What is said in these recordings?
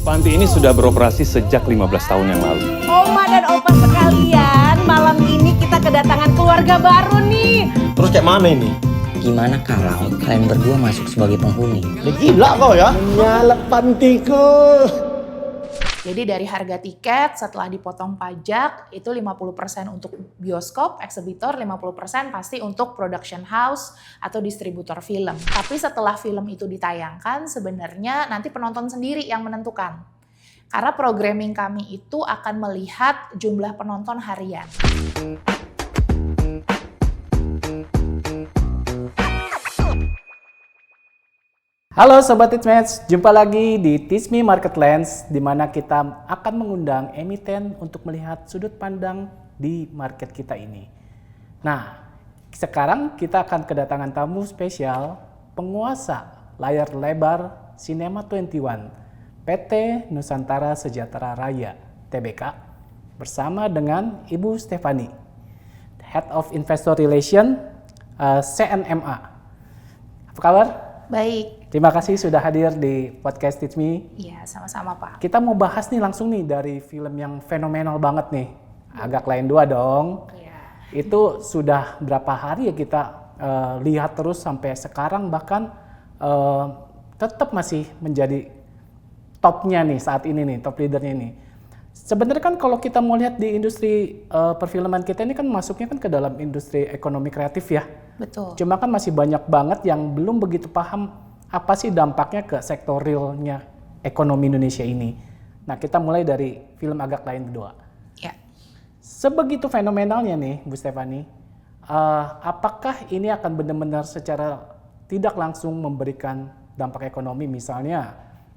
Panti ini sudah beroperasi sejak 15 tahun yang lalu. Oma dan opa sekalian, malam ini kita kedatangan keluarga baru nih. Terus kayak mana ini? Gimana kalau kalian berdua masuk sebagai penghuni? Gila kau ya? Nyala pantiku. Jadi dari harga tiket setelah dipotong pajak itu 50% untuk bioskop, eksibitor, 50% pasti untuk production house atau distributor film. Tapi setelah film itu ditayangkan sebenarnya nanti penonton sendiri yang menentukan. Karena programming kami itu akan melihat jumlah penonton harian. Halo Sobat Teachmates, jumpa lagi di Teach Me Market Lens, di mana kita akan mengundang emiten untuk melihat sudut pandang di market kita ini. Nah, sekarang kita akan kedatangan tamu spesial, penguasa layar lebar Cinema 21, PT Nusantara Sejahtera Raya, TBK, bersama dengan Ibu Stefani, Head of Investor Relation, CNMA. Apa kabar? Baik. Terima kasih sudah hadir di podcast Teach Me. Iya, sama-sama Pak. Kita mau bahas nih langsung nih dari film yang fenomenal banget nih. Agak lain dua dong. Iya. Itu sudah berapa hari ya kita lihat terus sampai sekarang, bahkan tetap masih menjadi topnya nih saat ini nih, top leadernya nih. Sebenarnya kan kalau kita mau lihat di industri perfilman kita ini kan masuknya kan ke dalam industri ekonomi kreatif ya. Betul. Cuma kan masih banyak banget yang belum begitu paham apa sih dampaknya ke sektor realnya ekonomi Indonesia ini. Nah, kita mulai dari film agak lain kedua. Ya. Sebegitu fenomenalnya nih, Bu Stefani, apakah ini akan benar-benar secara tidak langsung memberikan dampak ekonomi, misalnya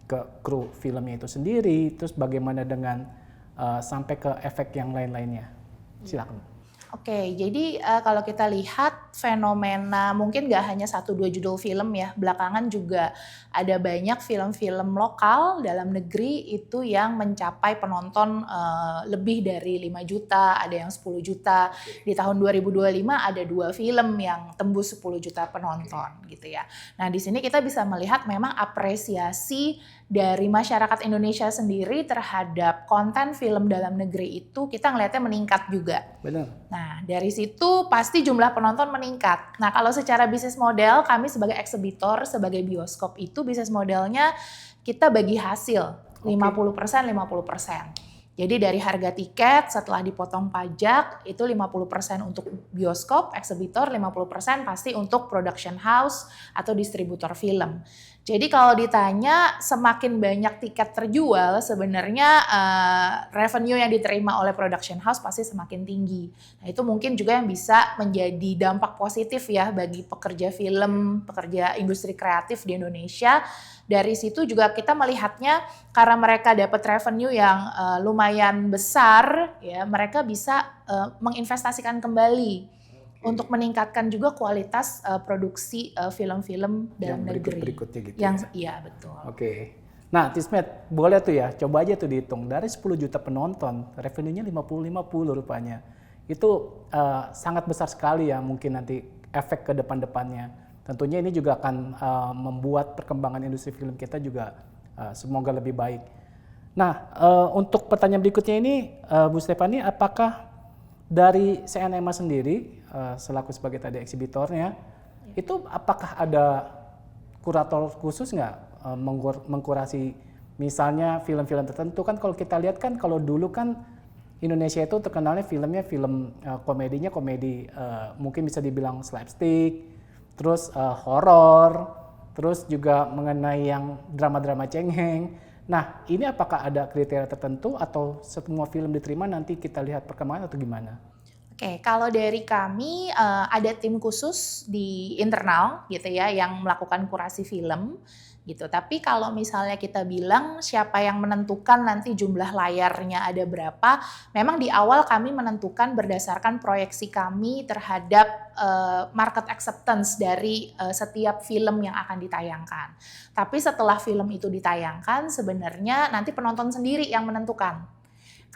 ke kru filmnya itu sendiri, terus bagaimana dengan sampai ke efek yang lain-lainnya? Silakan. Oke, jadi kalau kita lihat fenomena mungkin nggak hanya 1-2 judul film ya, belakangan juga ada banyak film-film lokal dalam negeri itu yang mencapai penonton lebih dari 5 juta, ada yang 10 juta. Di tahun 2025 ada 2 film yang tembus 10 juta penonton gitu ya. Nah di sini kita bisa melihat memang apresiasi dari masyarakat Indonesia sendiri terhadap konten film dalam negeri itu kita ngelihatnya meningkat juga. Benar. Nah, dari situ pasti jumlah penonton meningkat. Nah, kalau secara bisnis model, kami sebagai eksibitor, sebagai bioskop itu bisnis modelnya kita bagi hasil 50%, 50%. Jadi dari harga tiket setelah dipotong pajak itu 50% untuk bioskop, eksibitor, 50% pasti untuk production house atau distributor film. Jadi kalau ditanya semakin banyak tiket terjual sebenarnya revenue yang diterima oleh production house pasti semakin tinggi. Nah itu mungkin juga yang bisa menjadi dampak positif ya bagi pekerja film, pekerja industri kreatif di Indonesia. Dari situ juga kita melihatnya karena mereka dapat revenue yang lumayan besar ya, mereka bisa menginvestasikan kembali untuk meningkatkan juga kualitas produksi film-film dalam negeri. Berikutnya gitu. Iya betul. Oke. Nah, Tismet, boleh tuh ya, coba aja tuh dihitung. Dari 10 juta penonton, revenue-nya 50-50 rupanya. Itu sangat besar sekali ya mungkin nanti efek ke depan-depannya. Tentunya ini juga akan membuat perkembangan industri film kita juga semoga lebih baik. Nah, untuk pertanyaan berikutnya ini, Bu Stefani, apakah dari CNMA sendiri, selaku sebagai tadi eksibitornya, itu apakah ada kurator khusus nggak mengkurasi misalnya film-film tertentu? Kan kalau kita lihat kan kalau dulu kan Indonesia itu terkenalnya filmnya film komedinya komedi mungkin bisa dibilang slapstick, terus horor, terus juga mengenai yang drama-drama cengeng. Nah, ini apakah ada kriteria tertentu atau semua film diterima nanti kita lihat perkembangan atau gimana? Oke, kalau dari kami ada tim khusus di internal gitu ya yang melakukan kurasi film gitu. Tapi kalau misalnya kita bilang siapa yang menentukan nanti jumlah layarnya ada berapa, memang di awal kami menentukan berdasarkan proyeksi kami terhadap market acceptance dari setiap film yang akan ditayangkan. Tapi setelah film itu ditayangkan sebenarnya nanti penonton sendiri yang menentukan.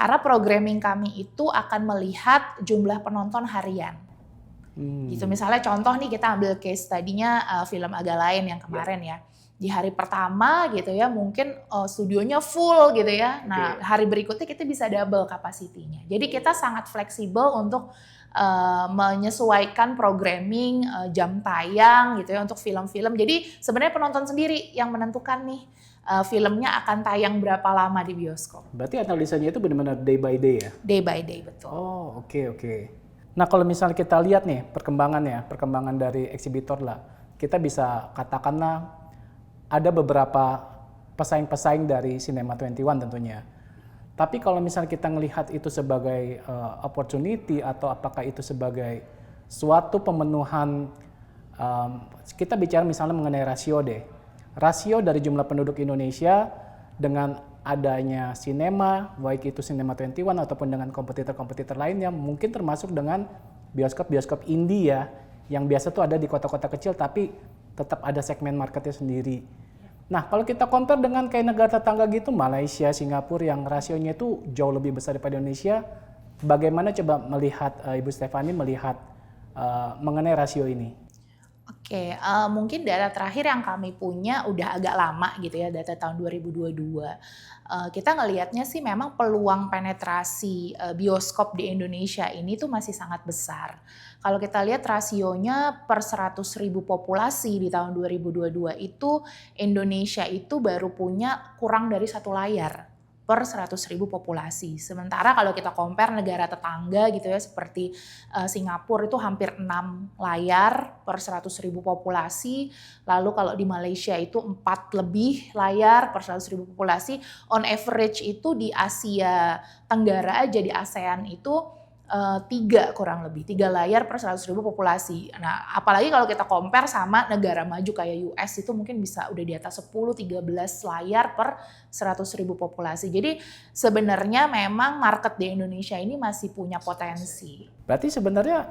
Karena programming kami itu akan melihat jumlah penonton harian. Gitu misalnya contoh nih kita ambil case tadinya film agak lain yang kemarin ya. Di hari pertama gitu ya mungkin studionya full gitu ya. Nah hari berikutnya kita bisa double kapasitinya. Jadi kita sangat fleksibel untuk menyesuaikan programming jam tayang gitu ya untuk film-film. Jadi sebenarnya penonton sendiri yang menentukan nih filmnya akan tayang berapa lama di bioskop. Berarti analisanya itu benar-benar day by day ya? Day by day, betul. Oh, oke. Nah, kalau misalnya kita lihat nih perkembangan dari eksibitor lah, kita bisa katakanlah ada beberapa pesaing-pesaing dari Cinema 21 tentunya. Tapi kalau misalnya kita melihat itu sebagai opportunity atau apakah itu sebagai suatu pemenuhan, kita bicara misalnya mengenai rasio deh. Rasio dari jumlah penduduk Indonesia dengan adanya sinema, baik itu Cinema 21 ataupun dengan kompetitor-kompetitor lainnya, mungkin termasuk dengan bioskop-bioskop indie ya, yang biasa tuh ada di kota-kota kecil tapi tetap ada segmen marketnya sendiri. Nah, kalau kita compare dengan kayak negara tetangga gitu, Malaysia, Singapura yang rasionya itu jauh lebih besar daripada Indonesia, bagaimana coba melihat Ibu Stefani melihat mengenai rasio ini? Oke, mungkin data terakhir yang kami punya udah agak lama gitu ya, data tahun 2022. Kita ngelihatnya sih memang peluang penetrasi bioskop di Indonesia ini tuh masih sangat besar. Kalau kita lihat rasionya per 100.000 populasi di tahun 2022 itu Indonesia itu baru punya kurang dari 1 layar per 100.000 populasi. Sementara kalau kita compare negara tetangga gitu ya seperti Singapura itu hampir 6 layar per 100.000 populasi. Lalu kalau di Malaysia itu 4 lebih layar per 100.000 populasi. On average itu di Asia Tenggara aja di ASEAN itu 3 kurang lebih, 3 layar per 100.000 populasi. Nah, apalagi kalau kita compare sama negara maju kayak US itu mungkin bisa udah di atas 10-13 layar per 100.000 populasi. Jadi sebenarnya memang market di Indonesia ini masih punya potensi. Berarti sebenarnya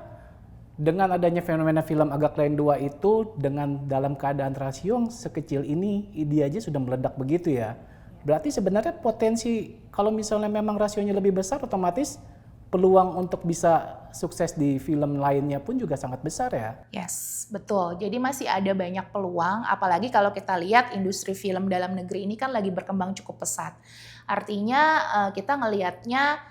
dengan adanya fenomena film Agak Lain 2 itu dengan dalam keadaan rasio yang sekecil ini, dia aja sudah meledak begitu ya. Berarti sebenarnya potensi kalau misalnya memang rasionya lebih besar otomatis peluang untuk bisa sukses di film lainnya pun juga sangat besar ya? Yes, betul. Jadi masih ada banyak peluang, apalagi kalau kita lihat industri film dalam negeri ini kan lagi berkembang cukup pesat. Artinya kita ngelihatnya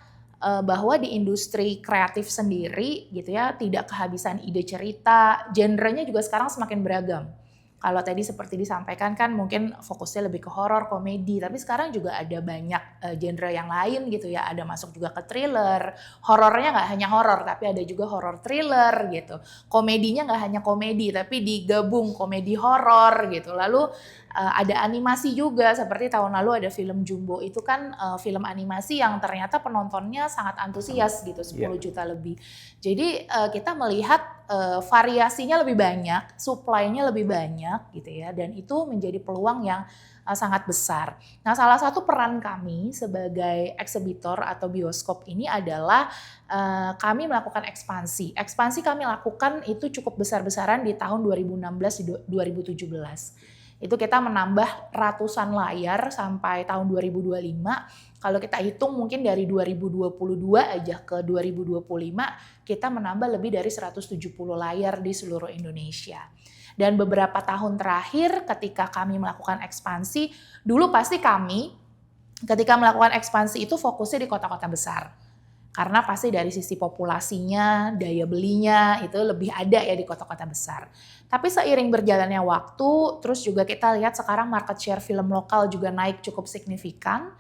bahwa di industri kreatif sendiri gitu ya, tidak kehabisan ide cerita, genrenya juga sekarang semakin beragam. Kalau tadi seperti disampaikan kan mungkin fokusnya lebih ke horor, komedi, tapi sekarang juga ada banyak genre yang lain gitu ya. Ada masuk juga ke thriller, horornya nggak hanya horor tapi ada juga horor thriller gitu. Komedinya nggak hanya komedi tapi digabung komedi horor gitu. Lalu ada animasi juga seperti tahun lalu ada film Jumbo itu kan film animasi yang ternyata penontonnya sangat antusias gitu 10 juta lebih. Jadi kita melihat variasinya lebih banyak, supply-nya lebih banyak gitu ya, dan itu menjadi peluang yang sangat besar. Nah, salah satu peran kami sebagai eksibitor atau bioskop ini adalah kami melakukan ekspansi. Ekspansi kami lakukan itu cukup besar-besaran di tahun 2016 2017. Itu kita menambah ratusan layar sampai tahun 2025. Kalau kita hitung mungkin dari 2022 aja ke 2025 kita menambah lebih dari 170 layar di seluruh Indonesia. Dan beberapa tahun terakhir ketika kami melakukan ekspansi, dulu pasti kami ketika melakukan ekspansi itu fokusnya di kota-kota besar. Karena pasti dari sisi populasinya, daya belinya itu lebih ada ya di kota-kota besar. Tapi seiring berjalannya waktu, terus juga kita lihat sekarang market share film lokal juga naik cukup signifikan.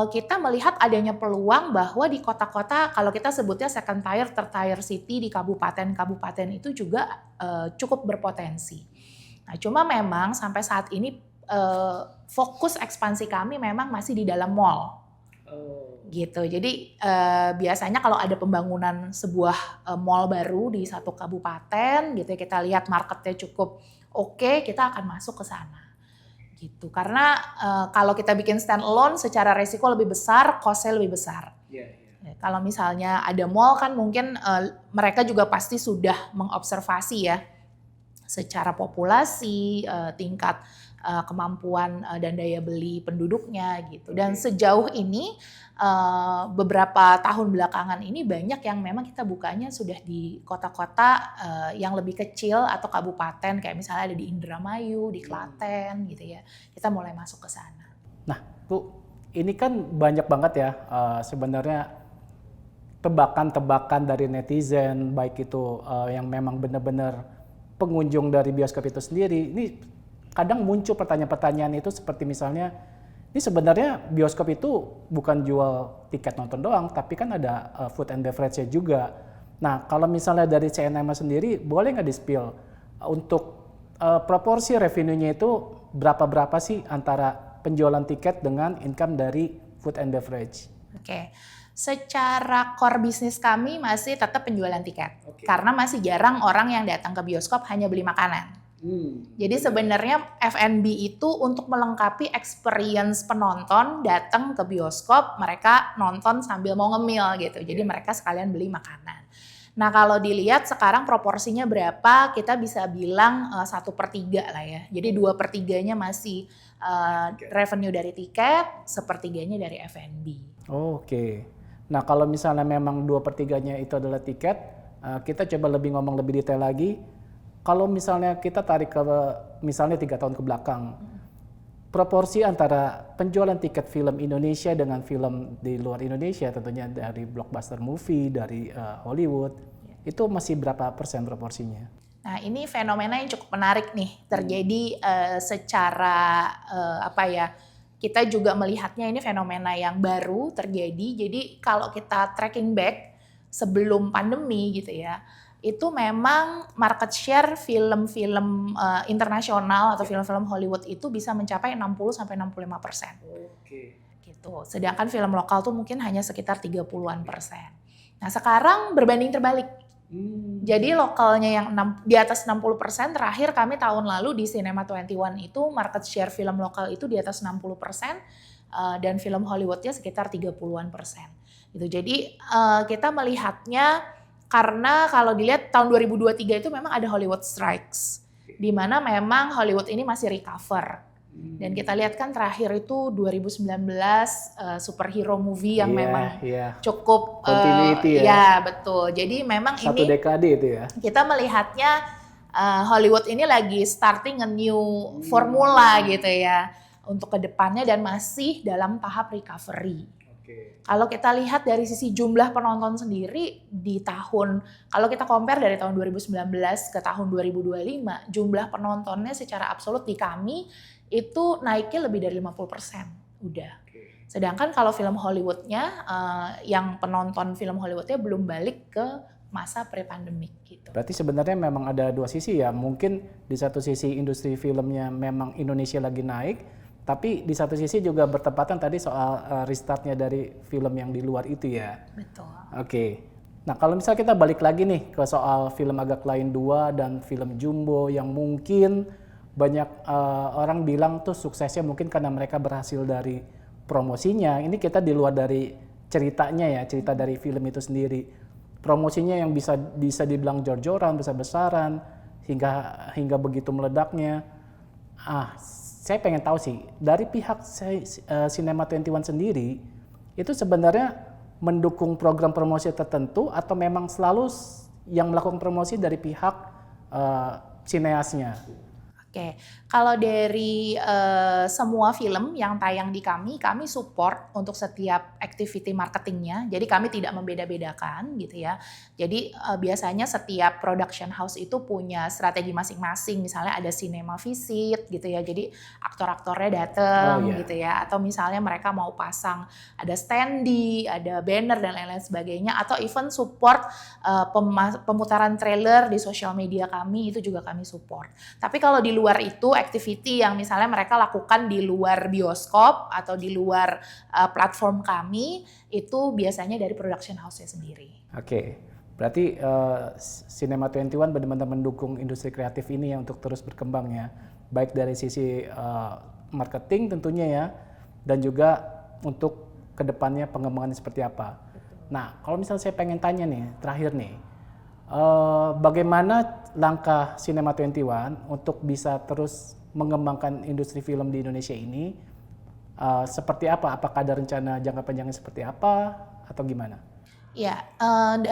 Kita melihat adanya peluang bahwa di kota-kota, kalau kita sebutnya second tier, third tier city di kabupaten-kabupaten itu juga cukup berpotensi. Nah, cuma memang sampai saat ini fokus ekspansi kami memang masih di dalam mall. Gitu. Jadi biasanya kalau ada pembangunan sebuah mall baru di satu kabupaten gitu ya, kita lihat marketnya cukup oke, kita akan masuk ke sana. Gitu. Karena kalau kita bikin stand alone secara resiko lebih besar, cost-nya lebih besar. Kalau misalnya ada mall kan mungkin mereka juga pasti sudah mengobservasi ya secara populasi, tingkat kemampuan dan daya beli penduduknya gitu. Dan sejauh ini beberapa tahun belakangan ini banyak yang memang kita bukanya sudah di kota-kota yang lebih kecil atau kabupaten, kayak misalnya ada di Indramayu, di Klaten gitu ya. Kita mulai masuk ke sana. Nah, Bu, ini kan banyak banget ya sebenarnya tebakan-tebakan dari netizen, baik itu yang memang benar-benar pengunjung dari bioskop itu sendiri. Ini kadang muncul pertanyaan-pertanyaan itu seperti misalnya, ini sebenarnya bioskop itu bukan jual tiket nonton doang, tapi kan ada food and beverage-nya juga. Nah, kalau misalnya dari CNM sendiri, boleh nggak di-spill untuk proporsi revenue-nya itu berapa-berapa sih antara penjualan tiket dengan income dari food and beverage? Oke. Secara core bisnis kami masih tetap penjualan tiket. Karena masih jarang orang yang datang ke bioskop hanya beli makanan. Jadi sebenarnya F&B itu untuk melengkapi experience penonton datang ke bioskop, mereka nonton sambil mau ngemil gitu. Jadi mereka sekalian beli makanan. Nah kalau dilihat sekarang proporsinya berapa, kita bisa bilang 1/3 lah ya. Jadi 2/3-nya masih revenue dari tiket, 1/3-nya dari F&B. Oke. Nah kalau misalnya memang 2/3-nya itu adalah tiket, kita coba ngomong lebih detail lagi. Kalau misalnya kita tarik ke misalnya 3 tahun ke belakang, proporsi antara penjualan tiket film Indonesia dengan film di luar Indonesia, tentunya dari blockbuster movie, dari Hollywood, itu masih berapa persen proporsinya? Nah ini fenomena yang cukup menarik nih, terjadi secara kita juga melihatnya ini fenomena yang baru terjadi. Jadi kalau kita tracking back sebelum pandemi gitu ya, itu memang market share film-film internasional atau film-film Hollywood itu bisa mencapai 60-65%. Gitu. Sedangkan film lokal tuh mungkin hanya sekitar 30-an%. Nah sekarang berbanding terbalik. Jadi lokalnya yang di atas 60%, terakhir kami tahun lalu di Cinema 21 itu market share film lokal itu di atas 60%, dan film Hollywoodnya sekitar 30-an%. Gitu. Jadi kita melihatnya karena kalau dilihat tahun 2023 itu memang ada Hollywood strikes, di mana memang Hollywood ini masih recover. Dan kita lihat kan terakhir itu 2019 superhero movie yang memang cukup continuity ya betul. Jadi memang satu ini dekade itu ya. Kita melihatnya Hollywood ini lagi starting a new formula gitu ya untuk kedepannya dan masih dalam tahap recovery. Kalau kita lihat dari sisi jumlah penonton sendiri di kalau kita compare dari tahun 2019 ke tahun 2025, jumlah penontonnya secara absolut di kami itu naiknya lebih dari 50%. Udah. Sedangkan kalau film Hollywoodnya, yang penonton film Hollywoodnya belum balik ke masa pre-pandemic gitu. Berarti sebenarnya memang ada dua sisi ya. Mungkin di satu sisi industri filmnya memang Indonesia lagi naik, tapi di satu sisi juga bertepatan tadi soal restartnya dari film yang di luar itu ya. Betul. Oke. Nah kalau misalnya kita balik lagi nih ke soal film Agak Lain 2 dan film Jumbo yang mungkin banyak orang bilang tuh suksesnya mungkin karena mereka berhasil dari promosinya. Ini kita di luar dari ceritanya ya, cerita dari film itu sendiri. Promosinya yang bisa dibilang jor-joran, besar-besaran, hingga begitu meledaknya. Saya pengen tahu sih, dari pihak Cinema 21 sendiri, itu sebenarnya mendukung program promosi tertentu atau memang selalu yang melakukan promosi dari pihak sineasnya? Oke, kalau dari semua film yang tayang di kami support untuk setiap activity marketingnya. Jadi kami tidak membeda-bedakan gitu ya. Jadi biasanya setiap production house itu punya strategi masing-masing. Misalnya ada cinema visit gitu ya. Jadi aktor-aktornya datang gitu ya. Atau misalnya mereka mau pasang ada standee, ada banner dan lain-lain sebagainya. Atau even support pemutaran trailer di sosial media kami itu juga kami support. Tapi kalau di luar itu activity yang misalnya mereka lakukan di luar bioskop atau di luar platform kami itu biasanya dari production house-nya sendiri. Oke, berarti Cinema 21 benar-benar mendukung industri kreatif ini ya untuk terus berkembang ya, baik dari sisi marketing tentunya ya, dan juga untuk kedepannya pengembangan seperti apa. Nah, kalau misalnya saya pengen tanya nih, terakhir nih, bagaimana langkah Cinema 21 untuk bisa terus mengembangkan industri film di Indonesia ini seperti apa? Apakah ada rencana jangka panjangnya seperti apa atau gimana? Ya,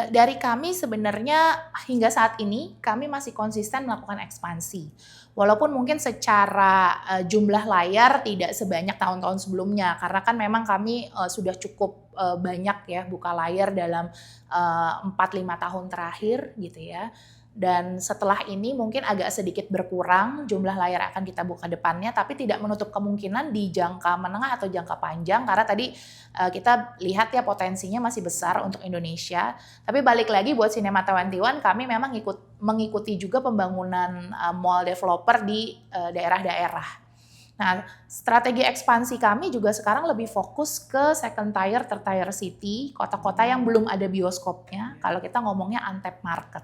dari kami sebenarnya hingga saat ini kami masih konsisten melakukan ekspansi. Walaupun mungkin secara jumlah layar tidak sebanyak tahun-tahun sebelumnya, karena kan memang kami sudah cukup banyak ya buka layar dalam 4-5 tahun terakhir gitu ya. Dan setelah ini mungkin agak sedikit berkurang jumlah layar akan kita buka depannya, tapi tidak menutup kemungkinan di jangka menengah atau jangka panjang, karena tadi kita lihat ya potensinya masih besar untuk Indonesia. Tapi balik lagi buat Cinema 21, kami memang mengikuti juga pembangunan mall developer di daerah-daerah. Nah, strategi ekspansi kami juga sekarang lebih fokus ke second tier, third tier city, kota-kota yang belum ada bioskopnya, kalau kita ngomongnya untapped market.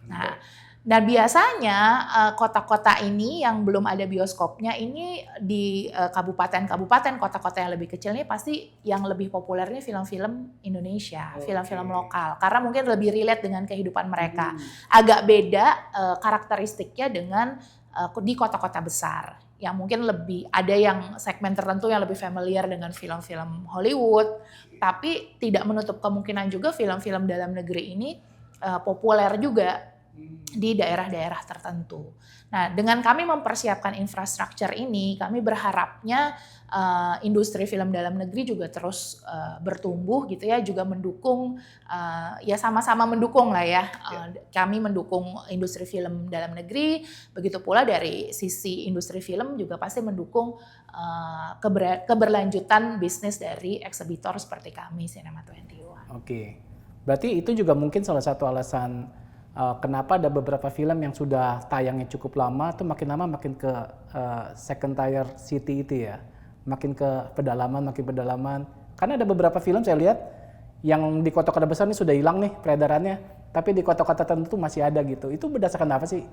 Nah, dan biasanya kota-kota ini yang belum ada bioskopnya ini di kabupaten-kabupaten, kota-kota yang lebih kecil ini pasti yang lebih populer ini film-film Indonesia, film-film lokal. Karena mungkin lebih relate dengan kehidupan mereka. Agak beda karakteristiknya dengan di kota-kota besar. Yang mungkin lebih ada yang segmen tertentu yang lebih familiar dengan film-film Hollywood. Tapi tidak menutup kemungkinan juga film-film dalam negeri ini populer juga di daerah-daerah tertentu. Nah, dengan kami mempersiapkan infrastruktur ini, kami berharapnya industri film dalam negeri juga terus bertumbuh gitu ya, juga mendukung, ya sama-sama mendukung lah ya. Kami mendukung industri film dalam negeri, begitu pula dari sisi industri film juga pasti mendukung keberlanjutan bisnis dari eksibitor seperti kami, Cinema 21. Oke, berarti itu juga mungkin salah satu alasan kenapa ada beberapa film yang sudah tayangnya cukup lama tuh makin lama makin ke second tier city itu ya, makin ke pedalaman, karena ada beberapa film saya lihat yang di kota-kota besar ini sudah hilang nih peredarannya, tapi di kota-kota tertentu masih ada gitu. Itu berdasarkan apa sih?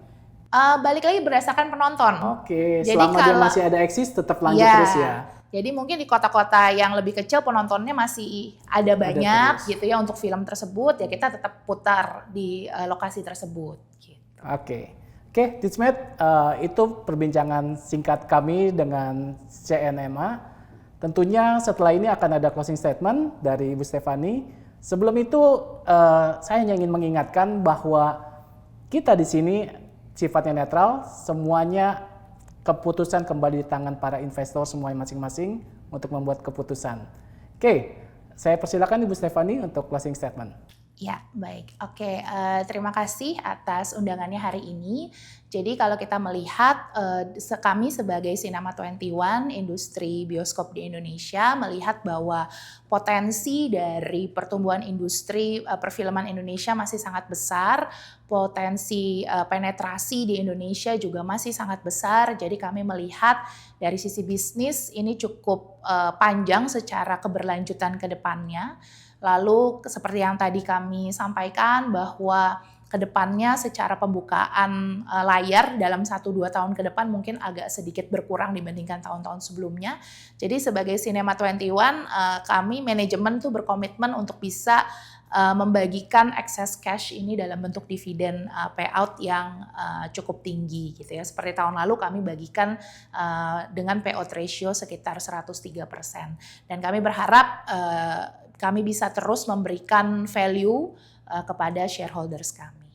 Balik lagi berdasarkan penonton. Oke, selama dia masih ada eksis tetap lanjut terus ya. Jadi mungkin di kota-kota yang lebih kecil penontonnya masih ada banyak gitu ya untuk film tersebut, ya kita tetap putar di lokasi tersebut. Gitu. Oke, Tismet, itu perbincangan singkat kami dengan CNMA. Tentunya setelah ini akan ada closing statement dari Ibu Stefani. Sebelum itu saya hanya ingin mengingatkan bahwa kita di sini sifatnya netral, semuanya keputusan kembali di tangan para investor semuanya masing-masing untuk membuat keputusan. Oke, saya persilakan Ibu Stefani untuk closing statement. Ya, baik. Oke, terima kasih atas undangannya hari ini. Jadi kalau kita melihat kami sebagai Cinema 21, industri bioskop di Indonesia, melihat bahwa potensi dari pertumbuhan industri perfilman Indonesia masih sangat besar, potensi penetrasi di Indonesia juga masih sangat besar. Jadi kami melihat dari sisi bisnis ini cukup panjang secara keberlanjutan ke depannya. Lalu seperti yang tadi kami sampaikan bahwa kedepannya secara pembukaan layar dalam 1-2 tahun ke depan mungkin agak sedikit berkurang dibandingkan tahun-tahun sebelumnya. Jadi sebagai Cinema 21 kami manajemen tuh berkomitmen untuk bisa membagikan excess cash ini dalam bentuk dividen payout yang cukup tinggi gitu ya. Seperti tahun lalu kami bagikan dengan payout ratio sekitar 103%. Dan kami berharap kami bisa terus memberikan value kepada shareholders kami.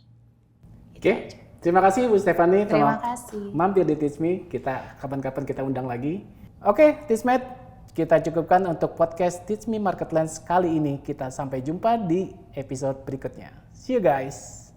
Oke, terima kasih Bu Stefani. Terima kasih. Mampir di Tismi, kita kapan-kapan kita undang lagi. Oke, Tismet, kita cukupkan untuk podcast Tismi Market Lens kali ini. Kita sampai jumpa di episode berikutnya. See you guys.